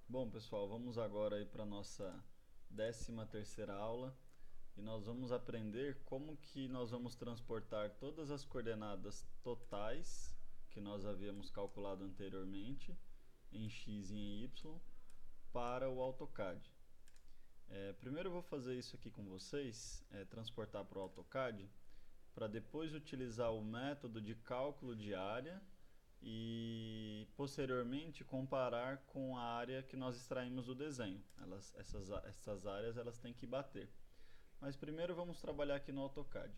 Bom, pessoal, vamos agora para a nossa 13ª aula e nós vamos aprender como que nós vamos transportar todas as coordenadas totais que nós havíamos calculado anteriormente em x e em y para o AutoCAD. Primeiro eu vou fazer isso aqui com vocês, transportar para o AutoCAD, para depois utilizar o método de cálculo de área e posteriormente comparar com a área que nós extraímos do desenho. Essas áreas elas têm que bater. Mas primeiro vamos trabalhar aqui no AutoCAD.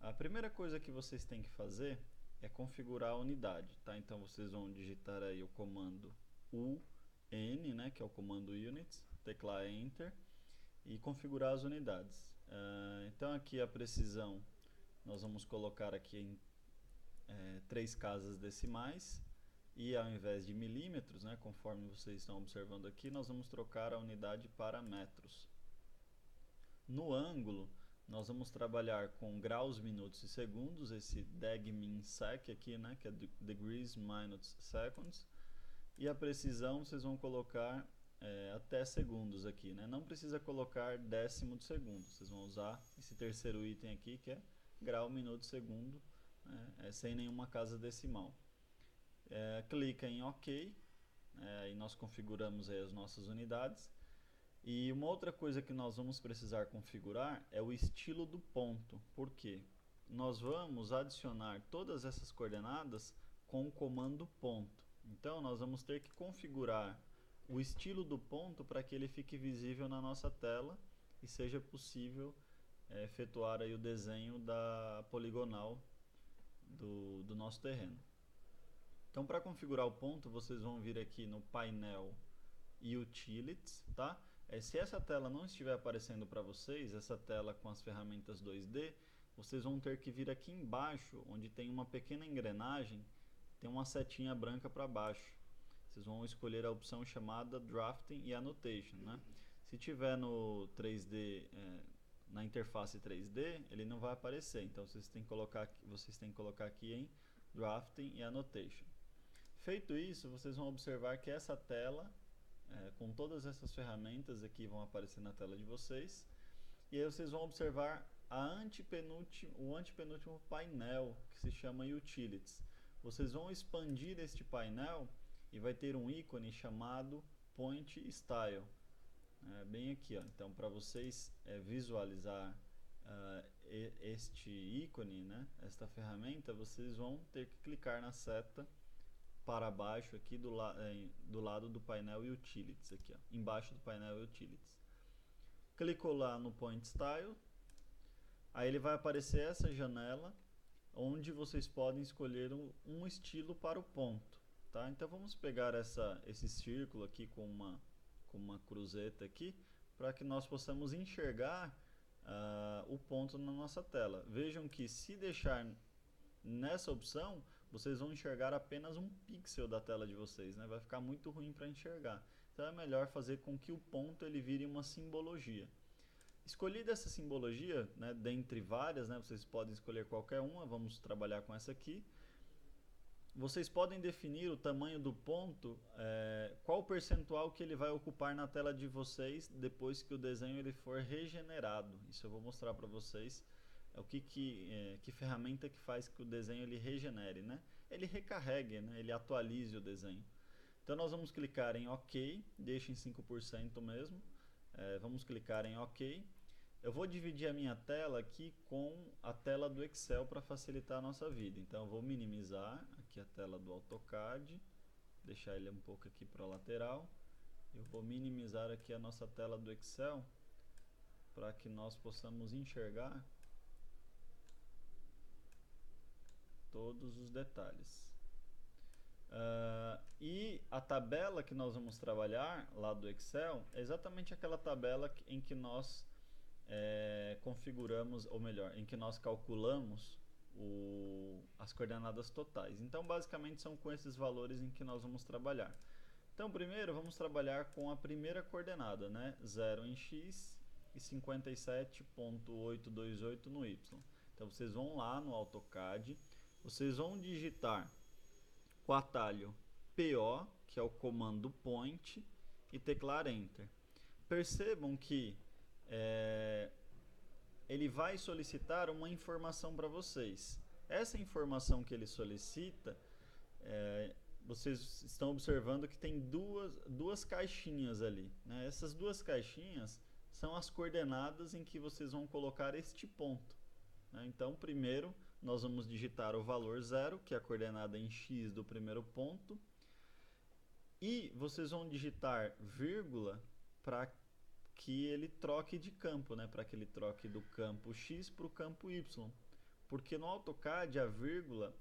A primeira coisa que vocês têm que fazer é configurar a unidade, tá? Então vocês vão digitar aí o comando UN, né, que é o comando Units, teclar Enter e configurar as unidades. Então aqui a precisão nós vamos colocar aqui em 3 casas decimais e ao invés de milímetros, né, conforme vocês estão observando aqui, nós vamos trocar a unidade para metros. No ângulo, nós vamos trabalhar com graus, minutos e segundos, esse degmin_sec aqui, né, que é degrees, minutes, seconds. E a precisão vocês vão colocar até segundos aqui, né? Não precisa colocar décimo de segundo, vocês vão usar esse terceiro item aqui que é grau, minuto, segundo, né? Sem nenhuma casa decimal. Clica em OK, e nós configuramos aí as nossas unidades. E uma outra coisa que nós vamos precisar configurar é o estilo do ponto. Por quê? Nós vamos adicionar todas essas coordenadas com o comando ponto. Então nós vamos ter que configurar o estilo do ponto para que ele fique visível na nossa tela e seja possível efetuar aí o desenho da poligonal do nosso terreno. Então, para configurar o ponto, vocês vão vir aqui no painel Utilities, tá? Se essa tela não estiver aparecendo para vocês, essa tela com as ferramentas 2D, vocês vão ter que vir aqui embaixo, onde tem uma pequena engrenagem, tem uma setinha branca para baixo. Vocês vão escolher a opção chamada Drafting e Annotation, né? Se tiver no 3D, na interface 3D, ele não vai aparecer, então vocês têm que colocar aqui em Drafting e Annotation. Feito isso, vocês vão observar que essa tela, com todas essas ferramentas aqui, vão aparecer na tela de vocês. E aí vocês vão observar o antepenúltimo painel, que se chama Utilities. Vocês vão expandir este painel e vai ter um ícone chamado Point Style. Bem aqui, ó. Então, para vocês visualizar este ícone, né, esta ferramenta, vocês vão ter que clicar na seta para baixo aqui do lado do painel Utilities, aqui, ó, embaixo do painel Utilities. Clicou lá no Point Style, aí ele vai aparecer essa janela onde vocês podem escolher um estilo para o ponto, tá? Então vamos pegar esse círculo aqui com uma cruzeta aqui para que nós possamos enxergar o ponto na nossa tela. Vejam que se deixar nessa opção, vocês vão enxergar apenas um pixel da tela de vocês, né? Vai ficar muito ruim para enxergar. Então é melhor fazer com que o ponto ele vire uma simbologia. Escolhida essa simbologia, né, dentre várias, né, vocês podem escolher qualquer uma, vamos trabalhar com essa aqui. Vocês podem definir o tamanho do ponto, qual percentual que ele vai ocupar na tela de vocês depois que o desenho ele for regenerado. Isso eu vou mostrar para vocês. Que ferramenta que faz que o desenho ele regenere, né? Ele recarregue, né? Ele atualize o desenho. Então nós vamos clicar em OK, deixa em 5% mesmo. Vamos clicar em OK. Eu vou dividir a minha tela aqui com a tela do Excel para facilitar a nossa vida. Então eu vou minimizar aqui a tela do AutoCAD, deixar ele um pouco aqui para a lateral. Eu vou minimizar aqui a nossa tela do Excel para que nós possamos enxergar todos os detalhes. E a tabela que nós vamos trabalhar lá do Excel é exatamente aquela tabela em que nós configuramos, ou melhor, em que nós calculamos as coordenadas totais. Então basicamente são com esses valores em que nós vamos trabalhar. Então primeiro vamos trabalhar com a primeira coordenada, né? 0 em x e 57.828 no y. Então vocês vão lá no AutoCAD, vocês vão digitar o atalho PO, que é o comando point, e teclar Enter. Percebam que ele vai solicitar uma informação para vocês. Essa informação que ele solicita, vocês estão observando que tem duas caixinhas ali, né? Essas duas caixinhas são as coordenadas em que vocês vão colocar este ponto, né? Então, primeiro, nós vamos digitar o valor 0, que é a coordenada em x do primeiro ponto, e vocês vão digitar vírgula para que ele troque de campo, né? Para que ele troque do campo x para o campo y. Porque no AutoCAD a vírgula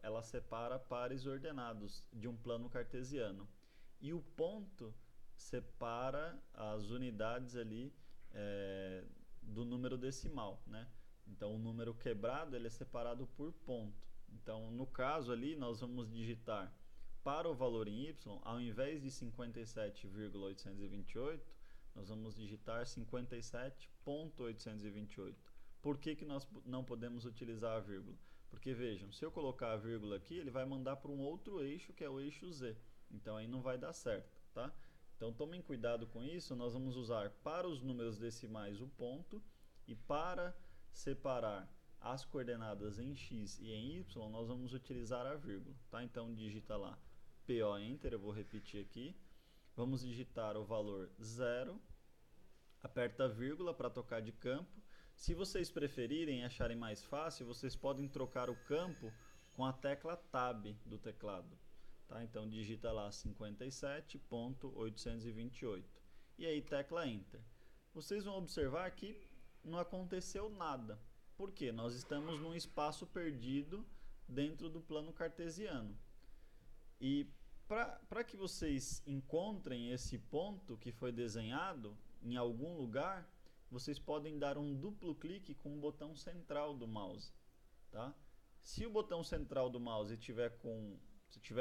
ela separa pares ordenados de um plano cartesiano. E o ponto separa as unidades ali do número decimal, né? Então o número quebrado ele é separado por ponto. Então no caso ali nós vamos digitar para o valor em y, ao invés de 57,828, nós vamos digitar 57.828. Por que nós não podemos utilizar a vírgula? Porque vejam, se eu colocar a vírgula aqui, ele vai mandar para um outro eixo, que é o eixo Z. Então aí não vai dar certo, tá? Então tomem cuidado com isso, nós vamos usar para os números decimais o ponto, e para separar as coordenadas em x e em y, nós vamos utilizar a vírgula, tá? Então digita lá PO Enter, eu vou repetir aqui. Vamos digitar o valor 0, aperta a vírgula para trocar de campo. Se vocês preferirem e acharem mais fácil, vocês podem trocar o campo com a tecla Tab do teclado. Tá? Então digita lá 57.828 e aí tecla Enter. Vocês vão observar que não aconteceu nada. Por quê? Nós estamos num espaço perdido dentro do plano cartesiano. E para que vocês encontrem esse ponto que foi desenhado em algum lugar, vocês podem dar um duplo clique com o botão central do mouse, tá? Se o botão central do mouse estiver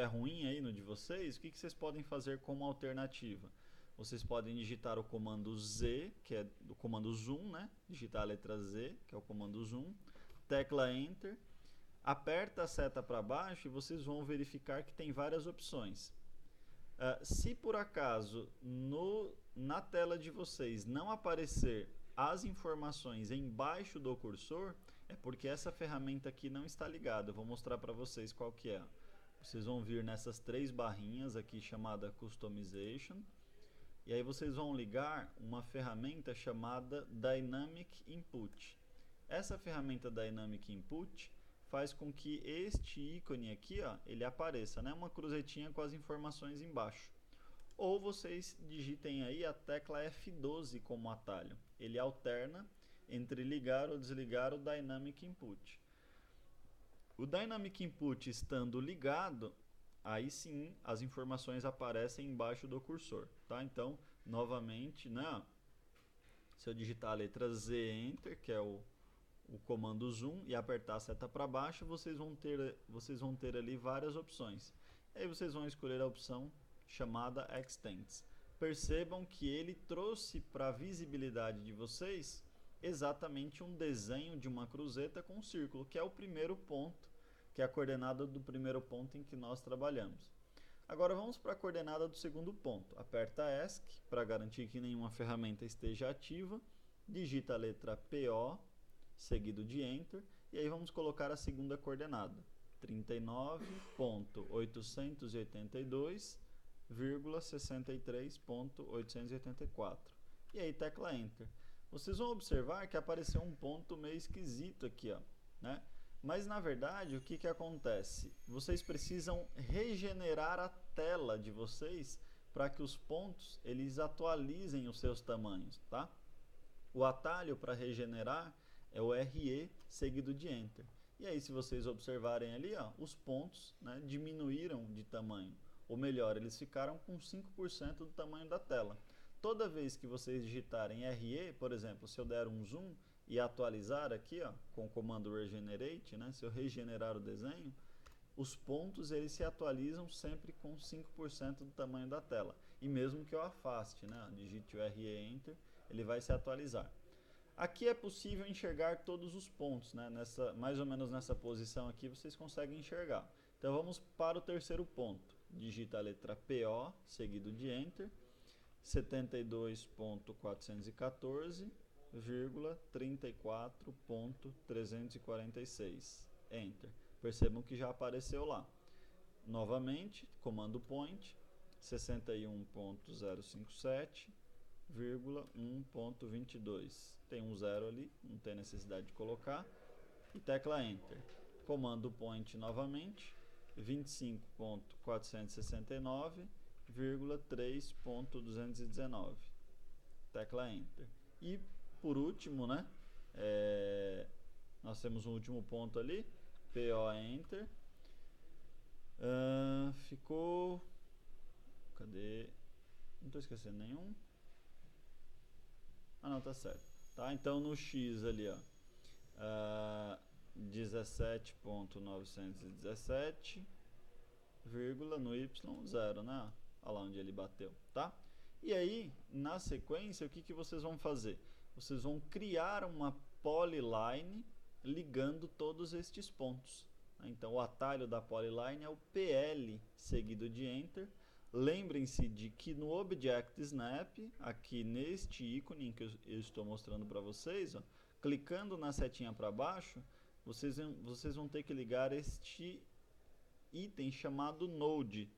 ruim aí no de vocês, o que vocês podem fazer como alternativa? Vocês podem digitar o comando Z, que é o comando zoom, né? Digitar a letra Z, que é o comando zoom, tecla Enter, aperta a seta para baixo e vocês vão verificar que tem várias opções. Se por acaso na tela de vocês não aparecer as informações embaixo do cursor, é porque essa ferramenta aqui não está ligada. Eu vou mostrar para vocês qual que é. Vocês vão vir nessas três barrinhas aqui chamada Customization, e aí vocês vão ligar uma ferramenta chamada Dynamic Input. Essa ferramenta Dynamic Input faz com que este ícone aqui, ó, ele apareça, né? Uma cruzetinha com as informações embaixo. Ou vocês digitem aí a tecla F12 como atalho. Ele alterna entre ligar ou desligar o Dynamic Input. O Dynamic Input estando ligado, aí sim as informações aparecem embaixo do cursor, tá? Então, novamente, né? Se eu digitar a letra Z, Enter, que é o comando zoom, e apertar a seta para baixo, vocês vão ter ali várias opções. Aí vocês vão escolher a opção chamada Extents. Percebam que ele trouxe para a visibilidade de vocês exatamente um desenho de uma cruzeta com um círculo, que é o primeiro ponto, que é a coordenada do primeiro ponto em que nós trabalhamos. Agora vamos para a coordenada do segundo ponto. Aperta ESC para garantir que nenhuma ferramenta esteja ativa, digita a letra PO, seguido de Enter, e aí vamos colocar a segunda coordenada, 39.802,63.884. E aí tecla Enter. Vocês vão observar que apareceu um ponto meio esquisito aqui, ó, né? Mas na verdade, o que acontece? Vocês precisam regenerar a tela de vocês para que os pontos eles atualizem os seus tamanhos, tá? O atalho para regenerar é o RE seguido de Enter. E aí, se vocês observarem ali, ó, os pontos, né, diminuíram de tamanho. Ou melhor, eles ficaram com 5% do tamanho da tela. Toda vez que vocês digitarem RE, por exemplo, se eu der um zoom e atualizar aqui, ó, com o comando Regenerate, né, se eu regenerar o desenho, os pontos eles se atualizam sempre com 5% do tamanho da tela. E mesmo que eu afaste, né, digite o RE Enter, ele vai se atualizar. Aqui é possível enxergar todos os pontos, né? Mais ou menos nessa posição aqui vocês conseguem enxergar. Então vamos para o terceiro ponto. Digita a letra PO, seguido de Enter. 72.414,34.346. Enter. Percebam que já apareceu lá. Novamente, comando point, 61.057,1.22. Tem um zero ali, não tem necessidade de colocar. E tecla Enter. Comando point novamente, 25.469,3.219. Tecla Enter. E por último, né? Nós temos um último ponto ali, PO Enter. Ficou. Cadê? Não estou esquecendo nenhum. Ah, não, tá certo. Tá? Então no X ali, ó. 17.917, no Y 0, né? Olha lá onde ele bateu, tá? E aí, na sequência, o que vocês vão fazer? Vocês vão criar uma polyline ligando todos estes pontos. Então, o atalho da polyline é o PL seguido de Enter. Lembrem-se de que no Object Snap, aqui neste ícone que eu estou mostrando para vocês, ó, clicando na setinha para baixo, vocês vão ter que ligar este item chamado Node.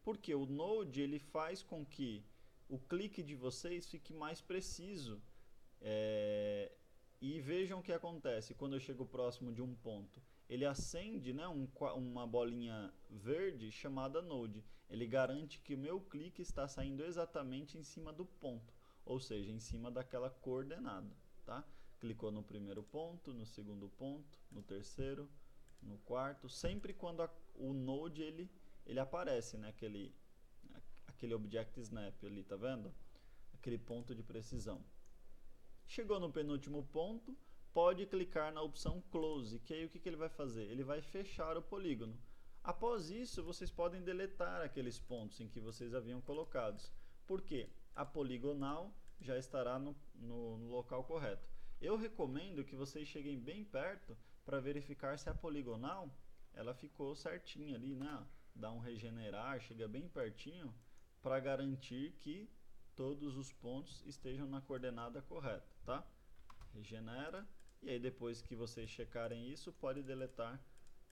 Porque o Node ele faz com que o clique de vocês fique mais preciso. E vejam o que acontece quando eu chego próximo de um ponto. Ele acende, né, uma bolinha verde chamada Node. Ele garante que o meu clique está saindo exatamente em cima do ponto, ou seja, em cima daquela coordenada. Tá? Clicou no primeiro ponto, no segundo ponto, no terceiro, no quarto, sempre quando o Node ele aparece, né, aquele Object Snap ali, tá vendo? Aquele ponto de precisão. Chegou no penúltimo ponto, pode clicar na opção Close, que aí o que ele vai fazer? Ele vai fechar o polígono. Após isso, vocês podem deletar aqueles pontos em que vocês haviam colocados. Por quê? A poligonal já estará no local correto. Eu recomendo que vocês cheguem bem perto para verificar se a poligonal ela ficou certinha ali, né? Dá um regenerar, chega bem pertinho para garantir que todos os pontos estejam na coordenada correta, tá? Regenera, e aí depois que vocês checarem isso, pode deletar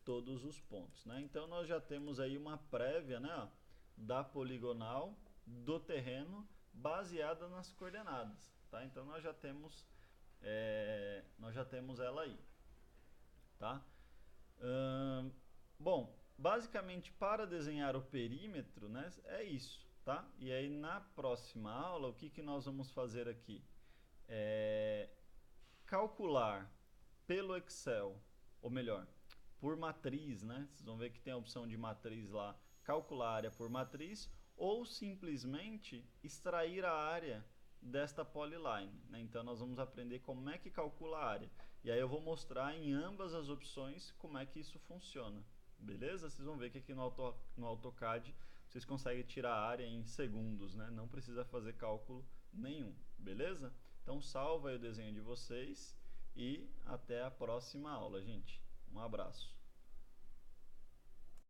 todos os pontos, né? Então nós já temos aí uma prévia, né, da poligonal do terreno baseada nas coordenadas, tá? Então nós já temos ela aí, tá? Bom, basicamente para desenhar o perímetro, né, é isso, tá? E aí na próxima aula, o que nós vamos fazer aqui? Calcular pelo Excel, ou melhor, por matriz, né? Vocês vão ver que tem a opção de matriz lá, calcular a área por matriz, ou simplesmente extrair a área desta polyline, né? Então nós vamos aprender como é que calcula a área. E aí eu vou mostrar em ambas as opções como é que isso funciona. Beleza? Vocês vão ver que aqui no AutoCAD vocês conseguem tirar a área em segundos, né? Não precisa fazer cálculo nenhum. Beleza? Então salva aí o desenho de vocês e até a próxima aula, gente. Um abraço.